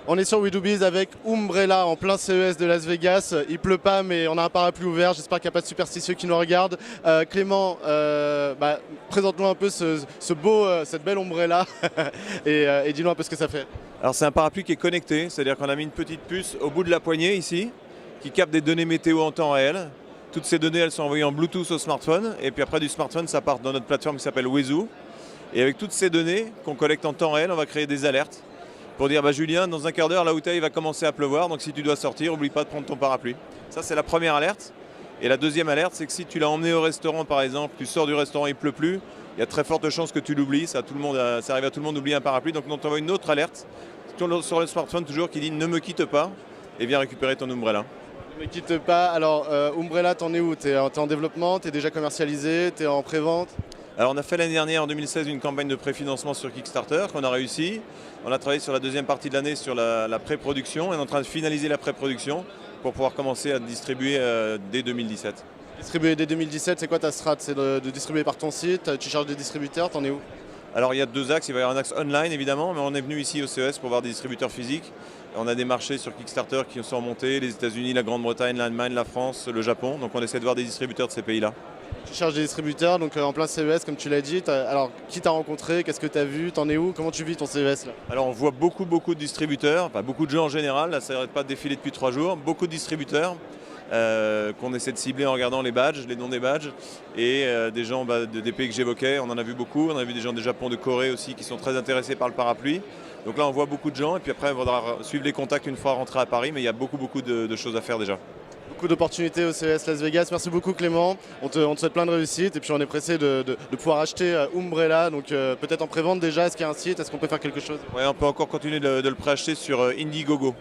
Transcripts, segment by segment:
On est sur We Do Biz avec Umbrella en plein CES de Las Vegas. Il pleut pas mais on a un parapluie ouvert, j'espère qu'il n'y a pas de superstitieux qui nous regardent. Clément, présente-nous un peu cette belle Umbrella et dis-nous un peu ce que ça fait. Alors c'est un parapluie qui est connecté, c'est-à-dire qu'on a mis une petite puce au bout de la poignée ici, qui capte des données météo en temps réel. Toutes ces données elles sont envoyées en Bluetooth au smartphone et puis après du smartphone ça part dans notre plateforme qui s'appelle Wezu. Et avec toutes ces données qu'on collecte en temps réel, on va créer des alertes pour dire Julien, dans un quart d'heure, là où tu es, il va commencer à pleuvoir, donc si tu dois sortir, n'oublie pas de prendre ton parapluie. Ça, c'est la première alerte. Et la deuxième alerte, c'est que si tu l'as emmené au restaurant, par exemple, tu sors du restaurant, il pleut plus, il y a très forte chance que tu l'oublies. Ça arrive à tout le monde d'oublier un parapluie, donc on t'envoie une autre alerte sur le smartphone toujours qui dit ne me quitte pas et viens récupérer ton Umbrella. Ne me quitte pas. Alors, Umbrella, t'en es où? T'es en développement, t'es déjà commercialisé, t'es en pré-vente? Alors on a fait l'année dernière, en 2016, une campagne de préfinancement sur Kickstarter qu'on a réussi. On a travaillé sur la deuxième partie de l'année sur la pré-production et on est en train de finaliser la pré-production pour pouvoir commencer à distribuer dès 2017. Distribuer dès 2017, c'est quoi ta strat? C'est de distribuer par ton site? Tu charges des distributeurs? T'en es où? Alors il y a deux axes, il va y avoir un axe online évidemment, mais on est venu ici au CES pour voir des distributeurs physiques. On a des marchés sur Kickstarter qui sont montés, les États-Unis, la Grande-Bretagne, l'Allemagne, la France, le Japon. Donc on essaie de voir des distributeurs de ces pays-là. Tu charges des distributeurs, donc en plein CES comme tu l'as dit. Alors qui t'a rencontré? Qu'est-ce que tu as vu? T'en es où? Comment tu vis ton CES là? Alors on voit beaucoup de distributeurs, enfin beaucoup de gens en général, là ça n'arrête pas de défiler depuis 3 jours. Beaucoup de distributeurs qu'on essaie de cibler en regardant les badges, les noms des badges. Et des gens des pays que j'évoquais, on en a vu beaucoup. On a vu des gens du Japon, de Corée aussi qui sont très intéressés par le parapluie. Donc là on voit beaucoup de gens et puis après il faudra suivre les contacts une fois rentré à Paris, mais il y a beaucoup de choses à faire déjà. Beaucoup d'opportunités au CES Las Vegas. Merci beaucoup Clément, on te souhaite plein de réussite et puis on est pressé de pouvoir acheter Umbrella, donc peut-être en pré-vente déjà. Est-ce qu'il y a un site? Est-ce qu'on peut faire quelque chose? Ouais, on peut encore continuer de le préacheter sur Indiegogo.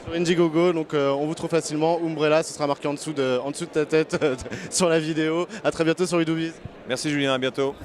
Sur Indiegogo, donc on vous trouve facilement. Umbrella, ce sera marqué en dessous de ta tête sur la vidéo. A très bientôt sur We Do Biz. Merci Julien, à bientôt.